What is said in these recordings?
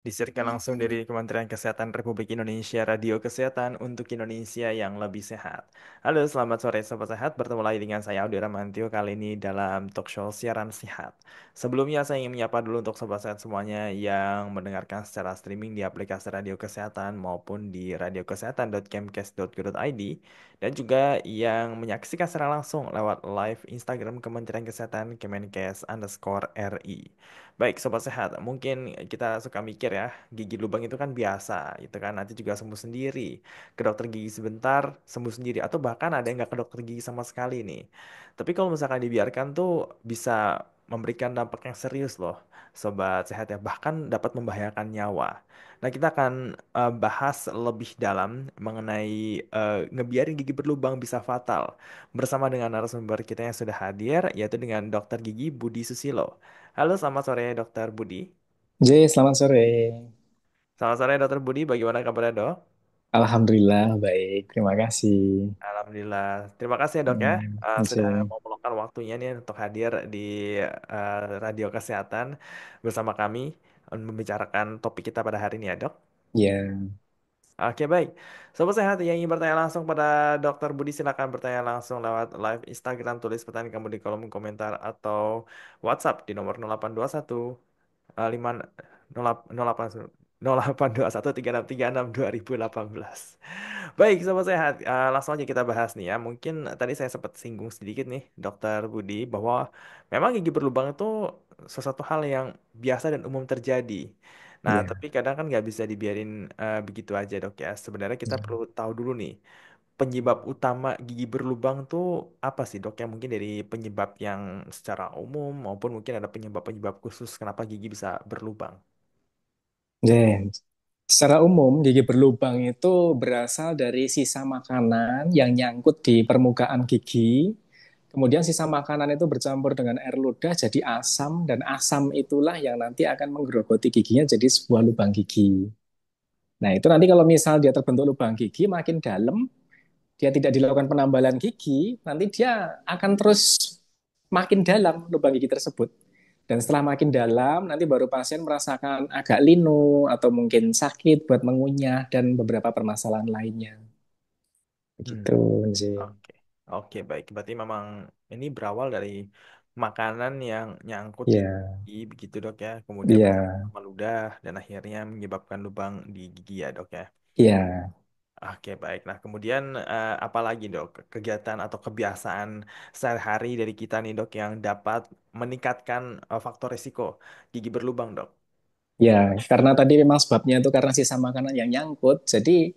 Disiarkan langsung dari Kementerian Kesehatan Republik Indonesia, Radio Kesehatan untuk Indonesia yang lebih sehat. Halo, selamat sore Sobat Sehat. Bertemu lagi dengan saya Audi Ramantio kali ini dalam talk show siaran sehat. Sebelumnya saya ingin menyapa dulu untuk Sobat Sehat semuanya yang mendengarkan secara streaming di aplikasi Radio Kesehatan maupun di radiokesehatan.kemkes.go.id dan juga yang menyaksikan secara langsung lewat live Instagram Kementerian Kesehatan Kemenkes_RI. Baik, sobat sehat. Mungkin kita suka mikir ya, gigi lubang itu kan biasa, itu kan nanti juga sembuh sendiri. Ke dokter gigi sebentar, sembuh sendiri. Atau bahkan ada yang nggak ke dokter gigi sama sekali nih. Tapi kalau misalkan dibiarkan tuh bisa memberikan dampak yang serius loh, sobat sehat ya. Bahkan dapat membahayakan nyawa. Nah, kita akan bahas lebih dalam mengenai ngebiarin gigi berlubang bisa fatal. Bersama dengan narasumber kita yang sudah hadir, yaitu dengan dokter gigi Budi Susilo. Halo, selamat sore Dokter Budi. Selamat sore. Selamat sore Dokter Budi, bagaimana kabarnya dok? Alhamdulillah baik, terima kasih. Alhamdulillah. Terima kasih ya dok ya, sudah J. mau meluangkan waktunya nih untuk hadir di Radio Kesehatan bersama kami membicarakan topik kita pada hari ini ya dok. Ya, Oke baik, sobat sehat yang ingin bertanya langsung pada Dokter Budi silakan bertanya langsung lewat live Instagram, tulis pertanyaan kamu di kolom komentar atau WhatsApp di nomor 0821 lima nol delapan nol delapan dua satu tiga enam 2018. Baik, sobat sehat, langsung aja kita bahas nih ya. Mungkin tadi saya sempat singgung sedikit nih, Dokter Budi, bahwa memang gigi berlubang itu sesuatu hal yang biasa dan umum terjadi. Nah, ya, tapi kadang kan nggak bisa dibiarin begitu aja dok ya. Sebenarnya kita perlu ya. tahu dulu nih, penyebab utama gigi berlubang tuh apa sih dok? Yang mungkin dari penyebab yang secara umum maupun mungkin ada penyebab-penyebab khusus kenapa gigi bisa berlubang. Ya. Secara umum, gigi berlubang itu berasal dari sisa makanan yang nyangkut di permukaan gigi. Kemudian sisa makanan itu bercampur dengan air ludah jadi asam, dan asam itulah yang nanti akan menggerogoti giginya jadi sebuah lubang gigi. Nah, itu nanti kalau misal dia terbentuk lubang gigi makin dalam, dia tidak dilakukan penambalan gigi, nanti dia akan terus makin dalam lubang gigi tersebut. Dan setelah makin dalam, nanti baru pasien merasakan agak linu atau mungkin sakit buat mengunyah dan beberapa permasalahan lainnya. Hmm, Begitu sih. oke. Oke, baik. Berarti memang ini berawal dari makanan yang nyangkut di Ya, gigi begitu, Dok ya. Kemudian bersama ya, sama ludah dan akhirnya menyebabkan lubang di gigi ya, Dok ya. ya, Oke, baik. Nah, kemudian apa lagi, Dok? Kegiatan atau kebiasaan sehari-hari dari kita nih, Dok, yang dapat meningkatkan faktor risiko gigi berlubang, Dok? ya. Karena tadi memang sebabnya itu karena sisa makanan yang nyangkut. Jadi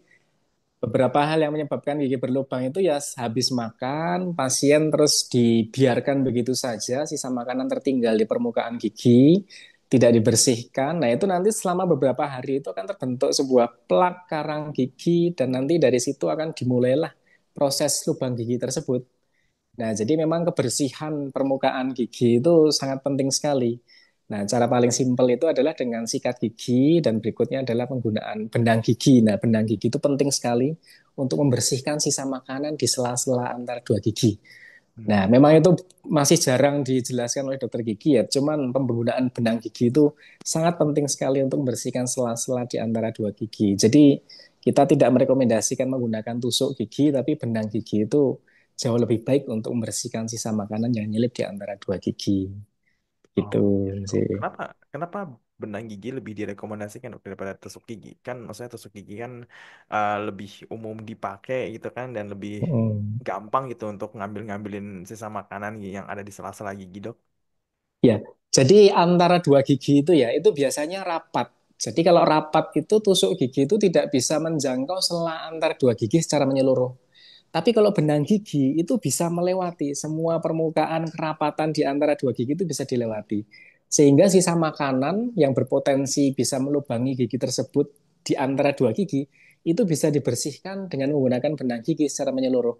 beberapa hal yang menyebabkan gigi berlubang itu ya habis makan, pasien terus dibiarkan begitu saja, sisa makanan tertinggal di permukaan gigi, tidak dibersihkan. Nah, itu nanti selama beberapa hari itu akan terbentuk sebuah plak karang gigi dan nanti dari situ akan dimulailah proses lubang gigi tersebut. Nah, jadi memang kebersihan permukaan gigi itu sangat penting sekali. Nah, cara paling simpel itu adalah dengan sikat gigi dan berikutnya adalah penggunaan benang gigi. Nah, benang gigi itu penting sekali untuk membersihkan sisa makanan di sela-sela antara dua gigi. Nah, Hmm. memang itu masih jarang dijelaskan oleh dokter gigi ya. Cuman penggunaan benang gigi itu sangat penting sekali untuk membersihkan sela-sela di antara dua gigi. Jadi kita tidak merekomendasikan menggunakan tusuk gigi, tapi benang gigi itu jauh lebih baik untuk membersihkan sisa makanan yang nyelip di antara dua gigi. Oh Gitu gitu. sih. Kenapa kenapa benang gigi lebih direkomendasikan Dok, daripada tusuk gigi? Kan maksudnya tusuk gigi kan lebih umum dipakai gitu kan dan lebih Mm. gampang gitu untuk ngambil-ngambilin sisa makanan yang ada di sela-sela gigi dok. Ya, jadi antara dua gigi itu ya, itu biasanya rapat. Jadi kalau rapat itu tusuk gigi itu tidak bisa menjangkau sela antar dua gigi secara menyeluruh. Tapi kalau benang gigi itu bisa melewati semua permukaan kerapatan di antara dua gigi itu bisa dilewati. Sehingga sisa makanan yang berpotensi bisa melubangi gigi tersebut di antara dua gigi itu bisa dibersihkan dengan menggunakan benang gigi secara menyeluruh.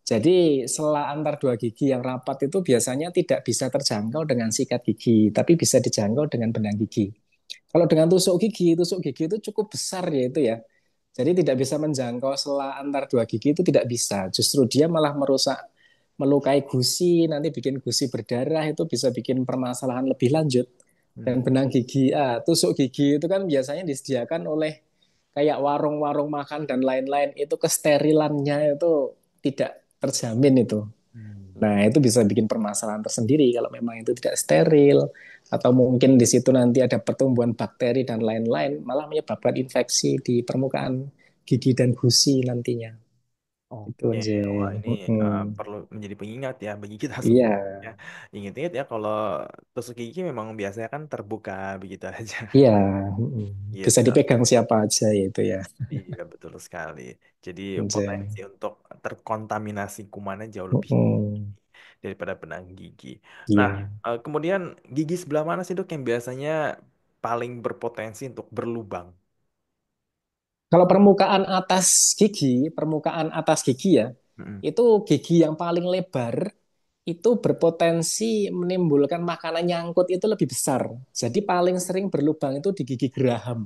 Jadi sela antar dua gigi yang rapat itu biasanya tidak bisa terjangkau dengan sikat gigi, tapi bisa dijangkau dengan benang gigi. Kalau dengan tusuk gigi itu cukup besar ya itu ya. Jadi tidak bisa menjangkau sela antar dua gigi itu tidak bisa. Justru dia malah merusak, melukai gusi, nanti bikin gusi berdarah itu bisa bikin permasalahan lebih lanjut. Dan Hmm. benang gigi, tusuk gigi itu kan biasanya disediakan oleh kayak warung-warung makan dan lain-lain. Itu kesterilannya itu tidak terjamin itu. Hmm. Nah, itu bisa bikin permasalahan tersendiri kalau memang itu tidak steril, atau mungkin di situ nanti ada pertumbuhan bakteri dan lain-lain, malah menyebabkan infeksi di permukaan gigi dan gusi nantinya. Itu Oke, aja. wah ini Mm-mm. perlu menjadi pengingat ya bagi kita semua. Iya, Ya. Ingat-ingat ya kalau tusuk gigi memang biasanya kan terbuka begitu aja. iya. Mm-mm. Bisa Gitu. dipegang siapa aja itu ya. Iya betul sekali. Jadi Aja. potensi untuk terkontaminasi kumannya jauh lebih Mm-mm. daripada benang gigi. Nah, Iya. kemudian gigi sebelah mana sih dok yang biasanya paling berpotensi untuk berlubang? Kalau permukaan atas gigi ya, Mm-mm. itu gigi yang paling lebar itu berpotensi menimbulkan makanan nyangkut itu lebih besar. Jadi paling sering berlubang itu di gigi geraham.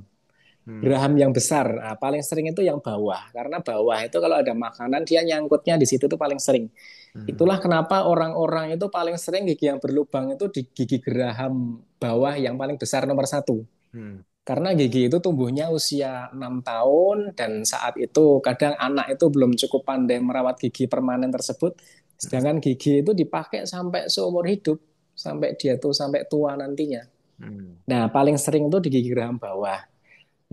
Hmm. Geraham yang besar, nah, paling sering itu yang bawah. Karena bawah itu kalau ada makanan dia nyangkutnya di situ tuh paling sering. Hmm. Itulah kenapa orang-orang itu paling sering gigi yang berlubang itu di gigi geraham bawah yang paling besar nomor satu. Hmm. Karena gigi itu tumbuhnya usia 6 tahun dan saat itu kadang anak itu belum cukup pandai merawat gigi permanen tersebut. Hmm. Sedangkan gigi itu dipakai sampai seumur hidup, sampai dia tuh sampai tua nantinya. Hmm. Nah, paling sering itu di gigi geraham bawah.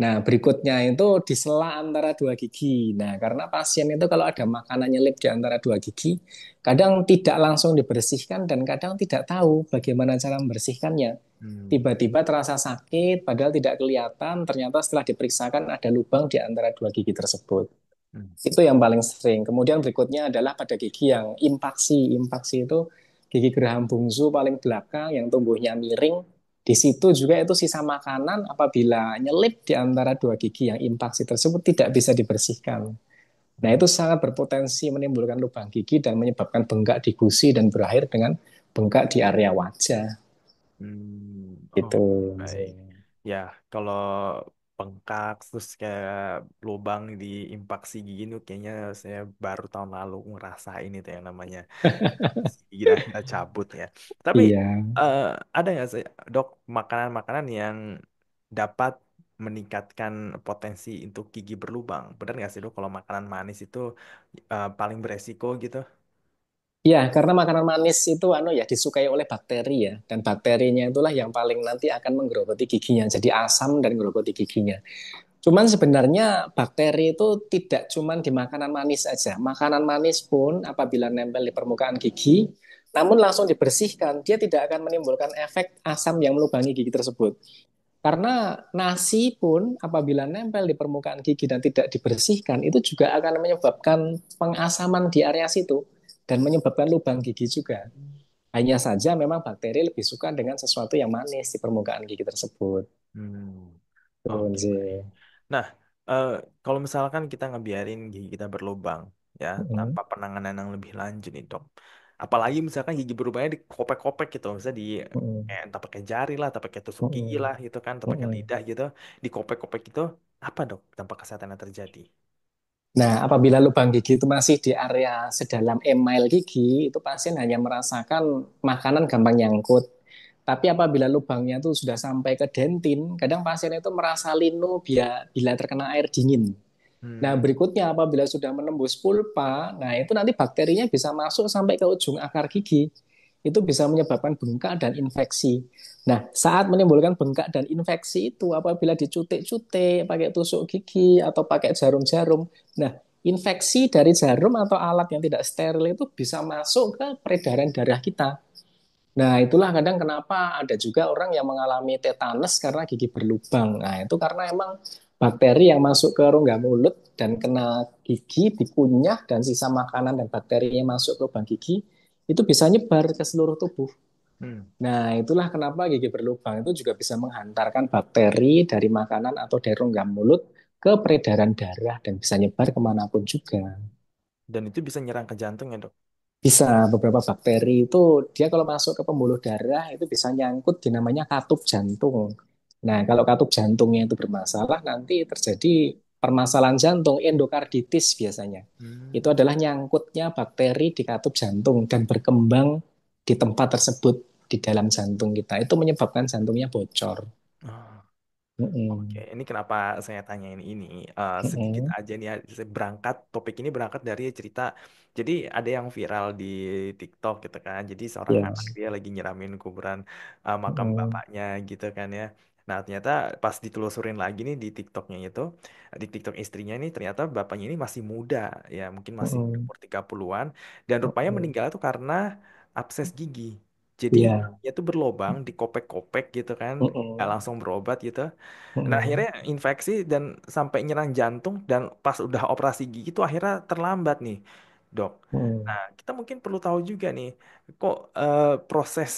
Nah, berikutnya itu di sela antara dua gigi. Nah, karena pasien itu kalau ada makanan nyelip di antara dua gigi, kadang tidak langsung dibersihkan dan kadang tidak tahu bagaimana cara membersihkannya. Hmm. Tiba-tiba terasa sakit, padahal tidak kelihatan, ternyata setelah diperiksakan ada lubang di antara dua gigi tersebut. Hmm. Itu yang paling sering. Kemudian berikutnya adalah pada gigi yang impaksi. Impaksi itu gigi geraham bungsu paling belakang yang tumbuhnya miring. Di situ juga itu sisa makanan apabila nyelip di antara dua gigi yang impaksi tersebut tidak bisa dibersihkan. Nah, Hmm. itu sangat berpotensi menimbulkan lubang gigi dan menyebabkan bengkak di gusi dan berakhir dengan bengkak di area wajah. Oh, Gitu. baik. Ya, kalau bengkak terus kayak lubang di impaksi gigi itu kayaknya saya baru tahun lalu ngerasain itu yang namanya gigi akhirnya cabut ya. Tapi Iya. eh, ada nggak sih dok makanan-makanan yang dapat meningkatkan potensi untuk gigi berlubang? Benar nggak sih dok kalau makanan manis itu paling beresiko gitu? Ya, karena makanan manis itu ya disukai oleh bakteri ya, dan bakterinya itulah yang paling nanti akan menggerogoti giginya, jadi asam dan menggerogoti giginya. Cuman sebenarnya bakteri itu tidak cuman di makanan manis saja. Makanan manis pun apabila nempel di permukaan gigi, namun langsung dibersihkan, dia tidak akan menimbulkan efek asam yang melubangi gigi tersebut. Karena nasi pun apabila nempel di permukaan gigi dan tidak dibersihkan, itu juga akan menyebabkan pengasaman di area situ dan menyebabkan lubang gigi juga. Hanya saja memang bakteri lebih suka dengan sesuatu yang manis di permukaan gigi tersebut. Hmm. Betul Oke, baik. sih. Nah, eh, kalau misalkan kita ngebiarin gigi kita berlubang, ya, Mm-mm. tanpa penanganan yang lebih lanjut nih, dok. Apalagi misalkan gigi berlubangnya dikopek-kopek gitu, misalnya di Mm-mm. kayak entah pakai jari lah, atau pakai tusuk gigi Mm-mm. lah gitu kan, atau pakai Mm-mm. lidah gitu, dikopek-kopek gitu, apa dok dampak kesehatan yang terjadi? Nah, apabila lubang gigi itu masih di area sedalam email gigi, itu pasien hanya merasakan makanan gampang nyangkut. Tapi apabila lubangnya itu sudah sampai ke dentin, kadang pasien itu merasa linu bila terkena air dingin. Nah, Hmm. berikutnya apabila sudah menembus pulpa, nah itu nanti bakterinya bisa masuk sampai ke ujung akar gigi. Itu bisa menyebabkan bengkak dan infeksi. Nah, saat menimbulkan bengkak dan infeksi itu apabila dicutik-cutik pakai tusuk gigi atau pakai jarum-jarum. Nah, infeksi dari jarum atau alat yang tidak steril itu bisa masuk ke peredaran darah kita. Nah, itulah kadang kenapa ada juga orang yang mengalami tetanus karena gigi berlubang. Nah, itu karena emang bakteri yang masuk ke rongga mulut dan kena gigi, dikunyah, dan sisa makanan dan bakterinya masuk ke lubang gigi, itu bisa nyebar ke seluruh tubuh. Hmm. Nah, itulah kenapa gigi berlubang itu juga bisa menghantarkan bakteri dari makanan atau dari rongga mulut ke peredaran darah dan bisa nyebar kemanapun juga. Dan itu bisa nyerang ke jantung ya, dok? Bisa beberapa bakteri itu dia kalau masuk ke pembuluh darah itu bisa nyangkut di namanya katup jantung. Nah, kalau katup jantungnya itu bermasalah nanti terjadi permasalahan jantung endokarditis biasanya. Itu Hmm. adalah nyangkutnya bakteri di katup jantung dan berkembang di tempat tersebut. di dalam jantung kita. Itu menyebabkan jantungnya bocor. Oh, oke, Mm-mm. ini kenapa saya tanyain ini. Sedikit Mm-mm. aja nih, saya berangkat, topik ini berangkat dari cerita. Jadi ada yang viral di TikTok gitu kan. Jadi seorang Ya. anak dia lagi nyiramin kuburan makam Mm-mm. bapaknya gitu kan ya. Nah ternyata pas ditelusurin lagi nih di TikToknya itu, di TikTok istrinya ini ternyata bapaknya ini masih muda, ya mungkin masih Mm-mm. umur 30-an. Dan rupanya Mm-mm. meninggal itu karena abses gigi. Jadi Iya. dia tuh berlobang, dikopek-kopek gitu kan, nggak Mm-mm. langsung berobat gitu. Nah, Mm-mm. akhirnya infeksi dan sampai nyerang jantung dan pas udah operasi gigi itu akhirnya terlambat nih, dok. Mm-mm. Nah, kita mungkin perlu tahu juga nih, kok proses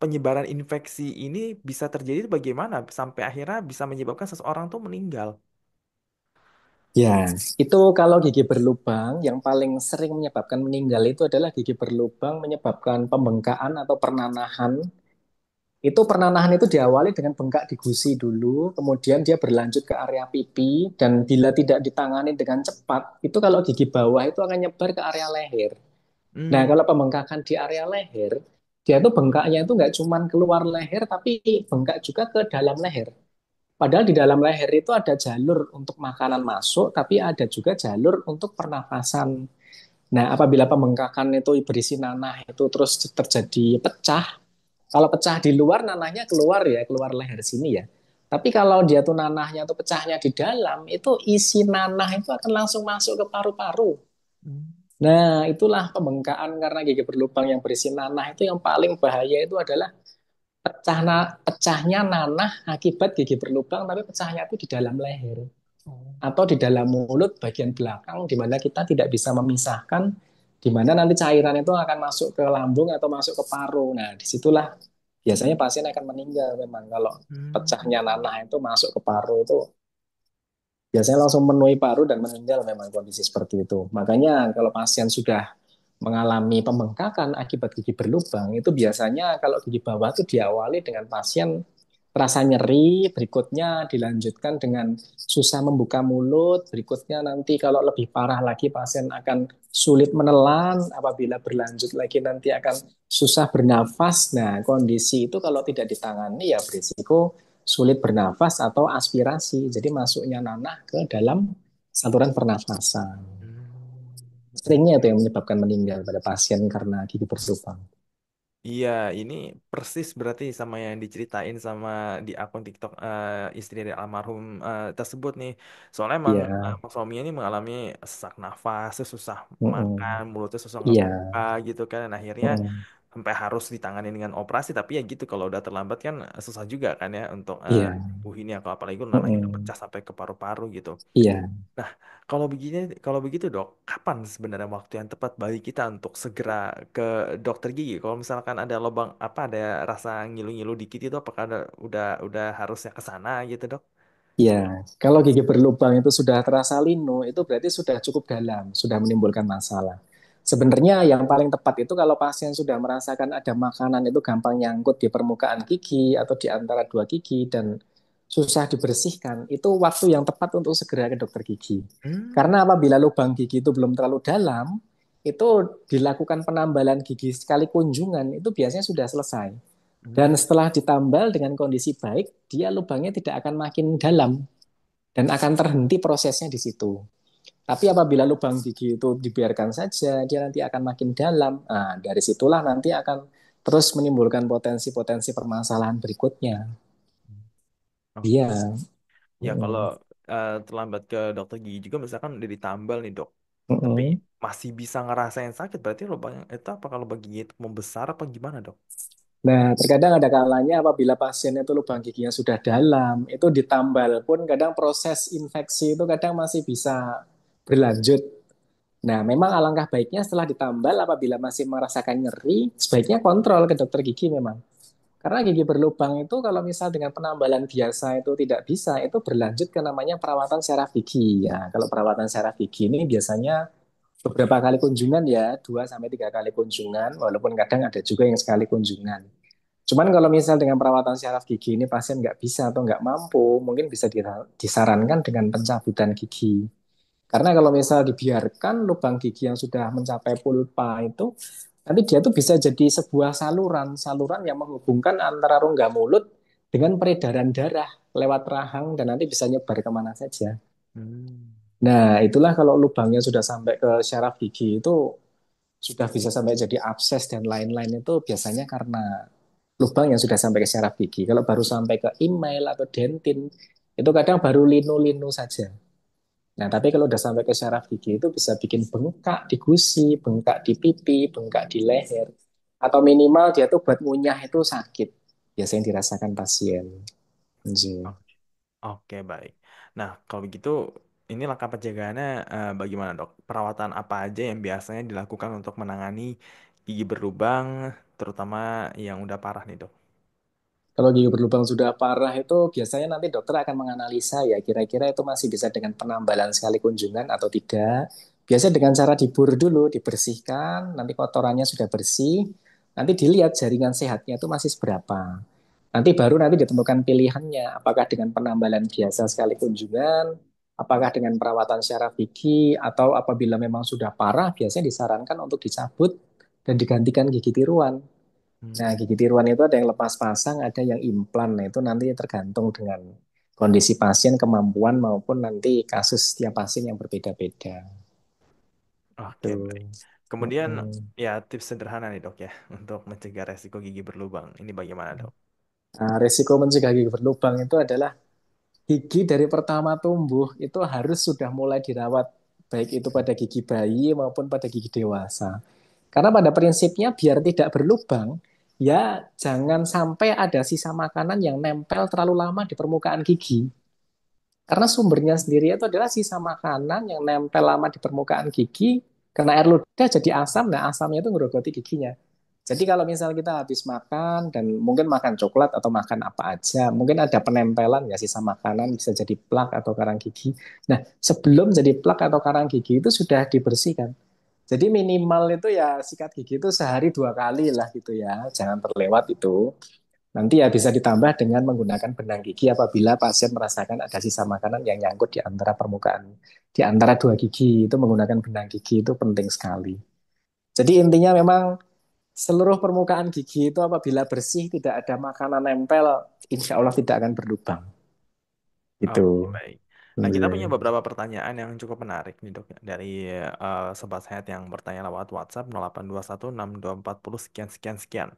penyebaran infeksi ini bisa terjadi itu bagaimana sampai akhirnya bisa menyebabkan seseorang tuh meninggal. Ya, itu kalau gigi berlubang yang paling sering menyebabkan meninggal itu adalah gigi berlubang menyebabkan pembengkakan atau pernanahan. Itu pernanahan itu diawali dengan bengkak di gusi dulu, kemudian dia berlanjut ke area pipi, dan bila tidak ditangani dengan cepat, itu kalau gigi bawah itu akan nyebar ke area leher. Nah, Hmm. kalau pembengkakan di area leher, dia tuh bengkaknya itu nggak cuma keluar leher, tapi bengkak juga ke dalam leher. Padahal di dalam leher itu ada jalur untuk makanan masuk, tapi ada juga jalur untuk pernafasan. Nah, apabila pembengkakan itu berisi nanah itu terus terjadi pecah, kalau pecah di luar nanahnya keluar ya, keluar leher sini ya. Tapi kalau dia tuh nanahnya tuh pecahnya di dalam, itu isi nanah itu akan langsung masuk ke paru-paru. Hmm. Nah, itulah pembengkakan karena gigi berlubang yang berisi nanah itu yang paling bahaya itu adalah pecahnya nanah akibat gigi berlubang, tapi pecahnya itu di dalam leher Oh. atau di dalam mulut bagian belakang di mana kita tidak bisa memisahkan di mana nanti cairan itu akan masuk ke lambung atau masuk ke paru. Nah, disitulah biasanya pasien akan meninggal memang kalau pecahnya Hmm. nanah itu masuk ke paru itu biasanya langsung menuai paru dan meninggal memang kondisi seperti itu. Makanya kalau pasien sudah mengalami pembengkakan akibat gigi berlubang itu biasanya kalau gigi bawah itu diawali dengan pasien rasa nyeri, berikutnya dilanjutkan dengan susah membuka mulut, berikutnya nanti kalau lebih parah lagi pasien akan sulit menelan, apabila berlanjut lagi nanti akan susah bernafas. Nah, kondisi itu kalau tidak ditangani ya berisiko sulit bernafas atau aspirasi. Jadi masuknya nanah ke dalam saluran pernafasan. Hmm. Seringnya itu yang menyebabkan meninggal pada pasien karena gigi berlubang. Iya, ini persis berarti sama yang diceritain sama di akun TikTok istri dari almarhum tersebut nih. Soalnya emang Iya, suaminya ini mengalami sesak nafas, susah makan, mm-mm. mulutnya susah Iya, ngebuka gitu kan. Dan akhirnya mm-mm. sampai harus ditangani dengan operasi. Tapi ya gitu, kalau udah terlambat kan susah juga kan ya untuk Iya, nyembuhinnya. Kalau apalagi nanahnya udah mm-mm. pecah sampai ke paru-paru gitu. Iya. Nah, kalau begitu dok, kapan sebenarnya waktu yang tepat bagi kita untuk segera ke dokter gigi? Kalau misalkan ada lubang apa, ada rasa ngilu-ngilu dikit itu, apakah udah harusnya ke sana gitu dok? Ya, kalau gigi berlubang itu sudah terasa linu, itu berarti sudah cukup dalam, sudah menimbulkan masalah. Sebenarnya yang paling tepat itu kalau pasien sudah merasakan ada makanan itu gampang nyangkut di permukaan gigi atau di antara dua gigi dan susah dibersihkan, itu waktu yang tepat untuk segera ke dokter gigi. Hmm. Karena apabila lubang gigi itu belum terlalu dalam, itu dilakukan penambalan gigi sekali kunjungan, itu biasanya sudah selesai. Dan Hmm. setelah ditambal dengan kondisi baik, dia lubangnya tidak akan makin dalam dan akan terhenti prosesnya di situ. Tapi apabila lubang gigi itu dibiarkan saja, dia nanti akan makin dalam. Nah, dari situlah nanti akan terus menimbulkan potensi-potensi permasalahan berikutnya. Oke. Iya. Ya kalau Mm-mm. terlambat ke dokter gigi juga, misalkan udah ditambal nih dok, tapi Mm-mm. masih bisa ngerasain sakit, berarti lubang itu apa, kalau lubang gigi itu membesar apa gimana dok? Nah, terkadang ada kalanya apabila pasien itu lubang giginya sudah dalam, itu ditambal pun kadang proses infeksi itu kadang masih bisa berlanjut. Nah, memang alangkah baiknya setelah ditambal apabila masih merasakan nyeri, sebaiknya kontrol ke dokter gigi memang. Karena gigi berlubang itu kalau misal dengan penambalan biasa itu tidak bisa, itu berlanjut ke namanya perawatan syaraf gigi. Ya, kalau perawatan syaraf gigi ini biasanya beberapa kali kunjungan ya, 2 sampai 3 kali kunjungan, walaupun kadang ada juga yang sekali kunjungan. Cuman kalau misal dengan perawatan syaraf gigi ini pasien nggak bisa atau nggak mampu, mungkin bisa disarankan dengan pencabutan gigi. Karena kalau misal dibiarkan lubang gigi yang sudah mencapai pulpa itu Nanti dia tuh bisa jadi sebuah saluran yang menghubungkan antara rongga mulut dengan peredaran darah lewat rahang dan nanti bisa nyebar kemana saja. Hmm. Nah, itulah kalau lubangnya sudah sampai ke syaraf gigi itu sudah bisa sampai jadi abses dan lain-lain itu biasanya karena lubang yang sudah sampai ke syaraf gigi. Kalau baru sampai ke email atau dentin, itu kadang baru linu-linu saja. Nah, tapi kalau udah sampai ke syaraf gigi itu bisa bikin bengkak di gusi, bengkak di pipi, bengkak di leher. Atau minimal dia tuh buat ngunyah itu sakit. Biasanya yang dirasakan pasien. Anjir. Oke, oke, baik. Nah, kalau begitu, ini langkah pencegahannya bagaimana, Dok? Perawatan apa aja yang biasanya dilakukan untuk menangani gigi berlubang, terutama yang udah parah nih, Dok? Kalau gigi berlubang sudah parah itu biasanya nanti dokter akan menganalisa ya kira-kira itu masih bisa dengan penambalan sekali kunjungan atau tidak. Biasanya dengan cara dibur dulu, dibersihkan, nanti kotorannya sudah bersih, nanti dilihat jaringan sehatnya itu masih seberapa. Nanti baru nanti ditentukan pilihannya, apakah dengan penambalan biasa sekali kunjungan, apakah dengan perawatan syaraf gigi, atau apabila memang sudah parah, biasanya disarankan untuk dicabut dan digantikan gigi tiruan. Nah, Hmm. gigi tiruan itu ada yang lepas pasang, ada yang implan. Nah, itu nanti tergantung dengan kondisi pasien, kemampuan maupun nanti kasus setiap pasien yang berbeda-beda. Oke, baik. Tuh. Kemudian, Mm-mm. ya tips sederhana nih, Dok ya, untuk mencegah resiko gigi berlubang. Ini bagaimana, Dok? Nah, risiko mencegah gigi berlubang itu adalah gigi dari pertama tumbuh itu harus sudah mulai dirawat, baik itu pada gigi bayi maupun pada gigi dewasa. Karena pada prinsipnya biar tidak berlubang, ya jangan sampai ada sisa makanan yang nempel terlalu lama di permukaan gigi. Karena sumbernya sendiri itu adalah sisa makanan yang nempel lama di permukaan gigi, kena air ludah jadi asam, nah asamnya itu ngerogoti giginya. Jadi kalau misal kita habis makan dan mungkin makan coklat atau makan apa aja, mungkin ada penempelan ya sisa makanan bisa jadi plak atau karang gigi. Nah, sebelum jadi plak atau karang gigi itu sudah dibersihkan. Jadi minimal itu ya sikat gigi itu sehari 2 kali lah gitu ya, jangan terlewat itu. Nanti ya bisa ditambah dengan menggunakan benang gigi apabila pasien merasakan ada sisa makanan yang nyangkut di antara permukaan, di antara dua gigi itu menggunakan benang gigi itu penting sekali. Jadi intinya memang seluruh permukaan gigi itu apabila bersih tidak ada makanan nempel, insya Allah tidak akan berlubang. Itu. Oke, baik. Nah, kita punya Iya. beberapa pertanyaan yang cukup menarik nih, Dok, dari sobat sehat yang bertanya lewat WhatsApp 08216240 sekian sekian sekian.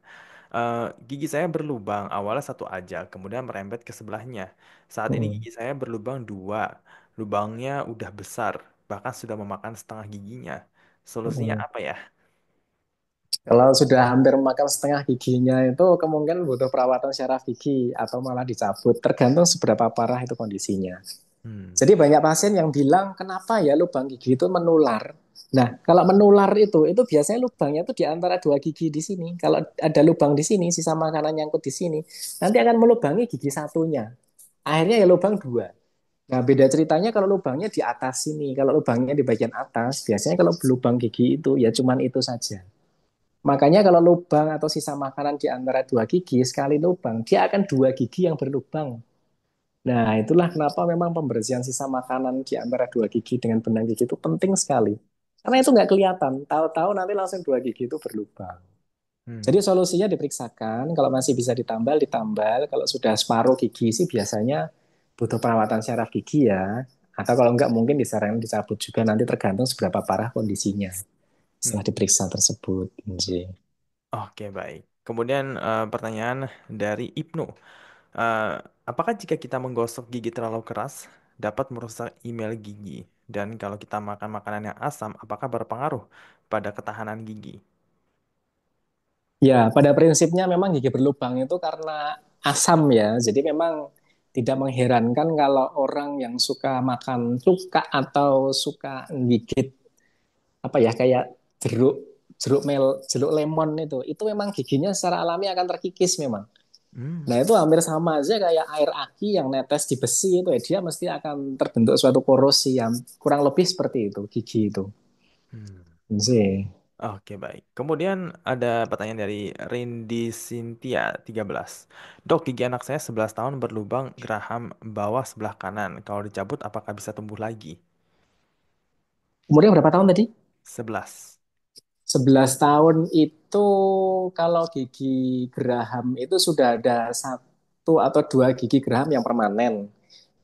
Gigi saya berlubang, awalnya satu aja, kemudian merembet ke sebelahnya. Saat ini Hmm. gigi saya berlubang dua, lubangnya udah besar, bahkan sudah memakan setengah giginya. Solusinya Hmm. apa ya? Kalau sudah hampir makan setengah giginya itu kemungkinan butuh perawatan syaraf gigi atau malah dicabut, tergantung seberapa parah itu kondisinya. Hmm. Jadi banyak pasien yang bilang, kenapa ya lubang gigi itu menular? Nah, kalau menular itu biasanya lubangnya itu di antara dua gigi di sini. Kalau ada lubang di sini, sisa makanan nyangkut di sini, nanti akan melubangi gigi satunya. Akhirnya ya lubang dua. Nah, beda ceritanya kalau lubangnya di atas sini. Kalau lubangnya di bagian atas, biasanya kalau lubang gigi itu ya cuman itu saja. Makanya kalau lubang atau sisa makanan di antara dua gigi, sekali lubang, dia akan dua gigi yang berlubang. Nah, itulah kenapa memang pembersihan sisa makanan di antara dua gigi dengan benang gigi itu penting sekali. Karena itu nggak kelihatan, tahu-tahu nanti langsung dua gigi itu berlubang. Hmm. Jadi solusinya diperiksakan, kalau masih bisa ditambal, ditambal. Kalau sudah separuh gigi sih biasanya butuh perawatan syaraf gigi ya. Atau kalau nggak mungkin disarankan dicabut juga nanti tergantung seberapa parah kondisinya Hmm. setelah diperiksa tersebut. Nji. Oke, baik. Kemudian pertanyaan dari Ibnu. Eh, apakah jika kita menggosok gigi terlalu keras dapat merusak email gigi? Dan kalau kita makan makanan yang asam, apakah berpengaruh pada ketahanan gigi? Ya, pada prinsipnya memang gigi berlubang itu karena asam ya. Jadi memang tidak mengherankan kalau orang yang suka makan cuka atau suka gigit apa ya kayak jeruk jeruk lemon itu memang giginya secara alami akan terkikis memang. Hmm. Nah, itu hampir sama aja kayak air aki yang netes di besi itu ya dia mesti akan terbentuk suatu korosi yang kurang lebih seperti itu gigi itu. Hmm. Sih. Oke, baik. Kemudian ada pertanyaan dari Rindy Cynthia 13. Dok, gigi anak saya 11 tahun berlubang geraham bawah sebelah kanan. Kalau dicabut, apakah bisa tumbuh lagi? Umurnya berapa tahun tadi? 11. 11 tahun itu kalau gigi geraham itu sudah ada satu atau dua gigi geraham yang permanen.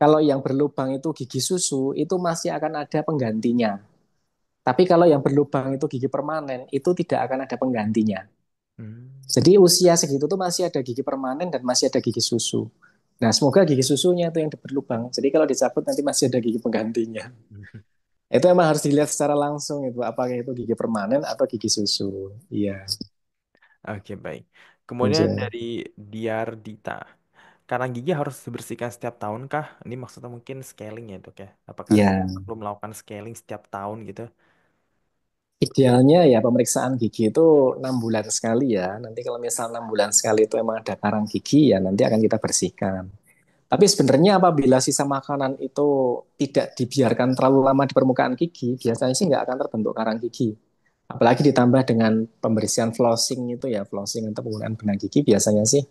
Kalau yang berlubang itu gigi susu, itu masih akan ada penggantinya. Tapi kalau yang berlubang itu gigi permanen, itu tidak akan ada penggantinya. Hmm. Jadi usia segitu tuh masih ada gigi permanen dan masih ada gigi susu. Nah, semoga gigi susunya itu yang berlubang. Jadi kalau dicabut nanti masih ada gigi penggantinya. Itu emang harus dilihat secara langsung itu apakah itu gigi permanen atau gigi susu. Iya, Oke, baik. Kemudian aja. dari Diardita. Karang gigi harus dibersihkan setiap tahun kah? Ini maksudnya mungkin scaling ya, Dok ya. Apakah Ya, perlu melakukan scaling setiap tahun gitu? idealnya ya pemeriksaan gigi itu 6 bulan sekali ya. Nanti kalau misal 6 bulan sekali itu emang ada karang gigi ya nanti akan kita bersihkan. Tapi sebenarnya apabila sisa makanan itu tidak dibiarkan terlalu lama di permukaan gigi, biasanya sih nggak akan terbentuk karang gigi. Apalagi ditambah dengan pembersihan flossing itu ya, flossing untuk penggunaan benang gigi biasanya sih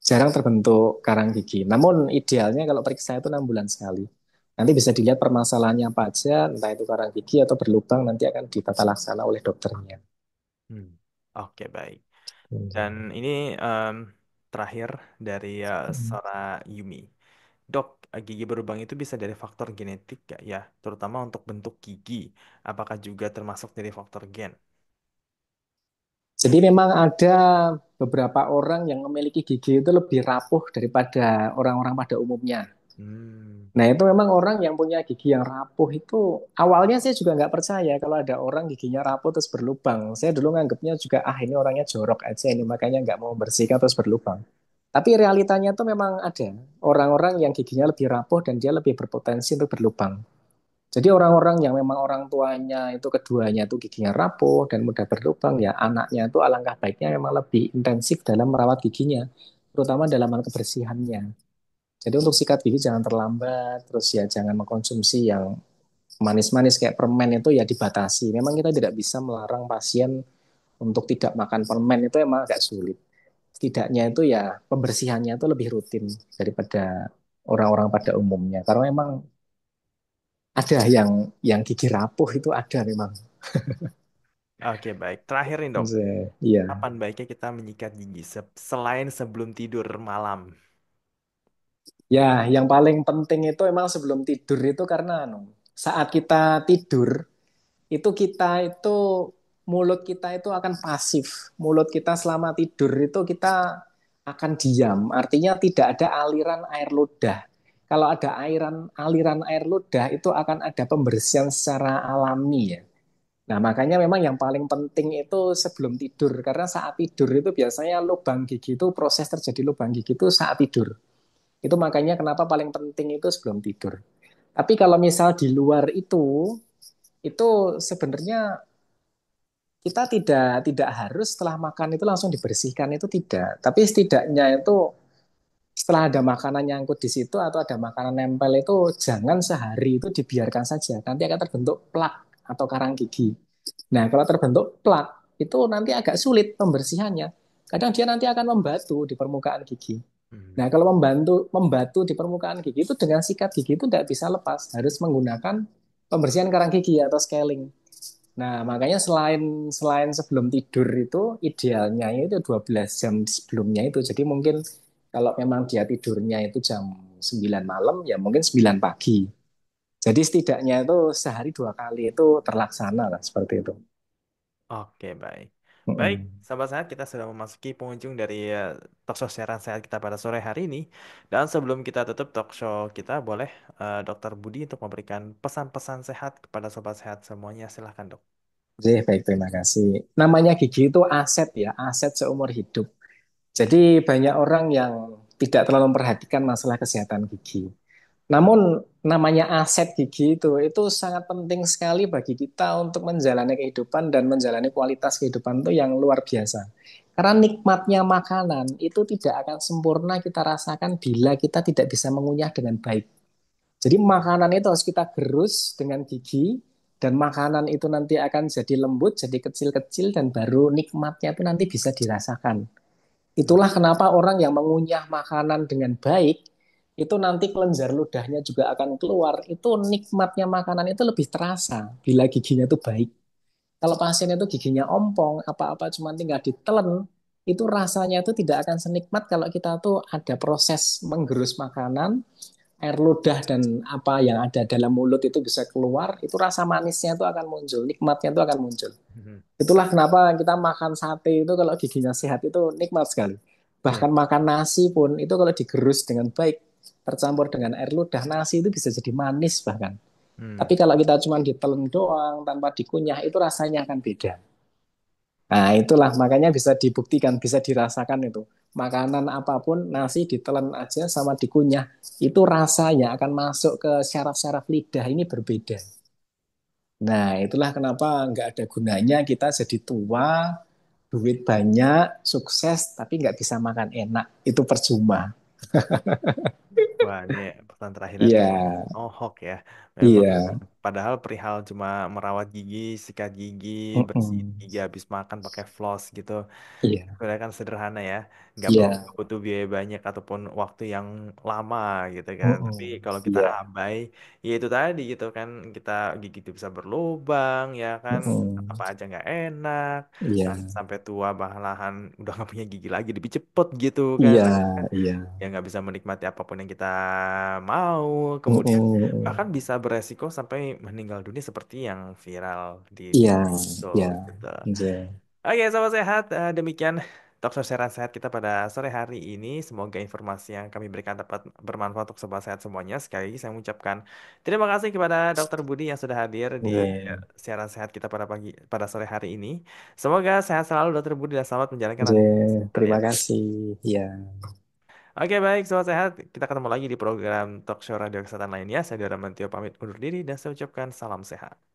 jarang terbentuk karang gigi. Namun idealnya kalau periksa itu 6 bulan sekali. Nanti bisa dilihat permasalahannya apa aja, entah itu karang gigi atau berlubang, nanti akan ditata laksana oleh dokternya. Hmm. Oke, baik. Dan Hmm. ini terakhir dari Sora Yumi. Dok, gigi berlubang itu bisa dari faktor genetik gak ya? Terutama untuk bentuk gigi. Apakah juga termasuk dari faktor gen? Jadi memang ada beberapa orang yang memiliki gigi itu lebih rapuh daripada orang-orang pada umumnya. Hmm. Nah, itu memang orang yang punya gigi yang rapuh itu awalnya saya juga nggak percaya kalau ada orang giginya rapuh terus berlubang. Saya dulu nganggapnya juga ah ini orangnya jorok aja ini makanya nggak mau membersihkan terus berlubang. Tapi realitanya tuh memang ada orang-orang yang giginya lebih rapuh dan dia lebih berpotensi untuk berlubang. Jadi orang-orang yang memang orang tuanya itu keduanya itu giginya rapuh dan mudah berlubang ya anaknya itu alangkah baiknya memang lebih intensif dalam merawat giginya, terutama dalam hal kebersihannya. Jadi untuk sikat gigi jangan terlambat, terus ya jangan mengkonsumsi yang manis-manis kayak permen itu ya dibatasi. Memang kita tidak bisa melarang pasien untuk tidak makan permen itu emang agak sulit. Setidaknya itu ya pembersihannya itu lebih rutin daripada orang-orang pada umumnya. Karena memang ada yang gigi rapuh itu ada memang. Oke, baik. Terakhir nih, Dok. Iya. Kapan baiknya kita menyikat gigi selain sebelum tidur malam? Ya, yang paling penting itu emang sebelum tidur itu karena saat kita tidur itu kita itu mulut kita itu akan pasif. Mulut kita selama tidur itu kita akan diam. Artinya tidak ada aliran air ludah. Kalau ada aliran air ludah itu akan ada pembersihan secara alami ya. Nah, makanya memang yang paling penting itu sebelum tidur karena saat tidur itu biasanya lubang gigi itu proses terjadi lubang gigi itu saat tidur. Itu makanya kenapa paling penting itu sebelum tidur. Tapi kalau misal di luar itu sebenarnya kita tidak harus setelah makan itu langsung dibersihkan itu tidak. Tapi setidaknya itu setelah ada makanan nyangkut di situ atau ada makanan nempel itu jangan sehari itu dibiarkan saja. Nanti akan terbentuk plak atau karang gigi. Nah, kalau terbentuk plak itu nanti agak sulit pembersihannya. Kadang dia nanti akan membatu di permukaan gigi. Hmm. Nah, kalau membatu di permukaan gigi itu dengan sikat gigi itu tidak bisa lepas, harus menggunakan pembersihan karang gigi atau scaling. Nah, makanya selain selain sebelum tidur itu idealnya itu 12 jam sebelumnya itu. Jadi mungkin kalau memang dia tidurnya itu jam 9 malam ya mungkin 9 pagi. Jadi setidaknya itu sehari 2 kali itu terlaksana lah seperti itu. Oke, baik. Baik, Mm-mm. sahabat sehat, kita sudah memasuki penghujung dari talk show siaran sehat kita pada sore hari ini. Dan sebelum kita tutup talk show kita, boleh Dokter Budi untuk memberikan pesan-pesan sehat kepada sobat sehat semuanya. Silahkan, Dok. Oke, baik, terima kasih. Namanya gigi itu aset ya, aset seumur hidup. Jadi banyak orang yang tidak terlalu memperhatikan masalah kesehatan gigi. Namun namanya aset gigi itu sangat penting sekali bagi kita untuk menjalani kehidupan dan menjalani kualitas kehidupan itu yang luar biasa. Karena nikmatnya makanan itu tidak akan sempurna kita rasakan bila kita tidak bisa mengunyah dengan baik. Jadi makanan itu harus kita gerus dengan gigi dan makanan itu nanti akan jadi lembut, jadi kecil-kecil dan baru nikmatnya itu nanti bisa dirasakan. Hmm. Itulah kenapa orang yang mengunyah makanan dengan baik itu nanti kelenjar ludahnya juga akan keluar. Itu nikmatnya makanan itu lebih terasa bila giginya itu baik. Kalau pasien itu giginya ompong, apa-apa cuma tinggal ditelan, itu rasanya itu tidak akan senikmat kalau kita tuh ada proses menggerus makanan, air ludah dan apa yang ada dalam mulut itu bisa keluar, itu rasa manisnya itu akan muncul, nikmatnya itu akan muncul. Mhm. Itulah kenapa kita makan sate itu kalau giginya sehat itu nikmat sekali. Iya. Bahkan makan nasi pun itu kalau digerus dengan baik, tercampur dengan air ludah, nasi itu bisa jadi manis bahkan. Hmm. Tapi kalau kita cuma ditelan doang tanpa dikunyah itu rasanya akan beda. Nah, itulah makanya bisa dibuktikan, bisa dirasakan itu. Makanan apapun, nasi ditelan aja sama dikunyah, itu rasanya akan masuk ke syaraf-syaraf lidah ini berbeda. Nah, itulah kenapa nggak ada gunanya kita jadi tua, duit banyak, sukses, tapi nggak bisa makan enak. Itu percuma. Wah, ini pesan terakhirnya Iya, cukup nohok ya. Memang iya, padahal perihal cuma merawat gigi, sikat gigi, bersihin mm-mm. gigi habis makan pakai floss gitu. Iya, Sebenarnya kan sederhana ya, iya, nggak butuh biaya banyak ataupun waktu yang lama gitu kan. Tapi mm-mm. kalau kita Iya, abai, ya itu tadi gitu kan, kita gigi itu bisa berlubang ya kan, mm-mm. apa aja nggak enak. Iya, Nanti sampai tua bahalahan udah nggak punya gigi lagi, lebih cepet gitu kan. iya, iya, Ya nggak bisa menikmati apapun yang kita mau. Kemudian bahkan mm-mm. bisa beresiko sampai meninggal dunia seperti yang viral di Iya, video itu. iya, Gitu. iya, Oke, sahabat sehat. Demikian talk show sehat sehat kita pada sore hari ini. Semoga informasi yang kami berikan dapat bermanfaat untuk sobat sehat semuanya. Sekali lagi saya mengucapkan terima kasih kepada Dokter Budi yang sudah hadir di iya, siaran sehat kita pada sore hari ini. Semoga sehat selalu Dokter Budi dan selamat menjalankan iya. aktivitas Terima sehari-hari. kasih. Iya, Oke, baik, sobat sehat. Kita ketemu lagi di program talk show radio kesehatan lainnya. Saya Dara Mantio pamit undur diri dan saya ucapkan salam sehat.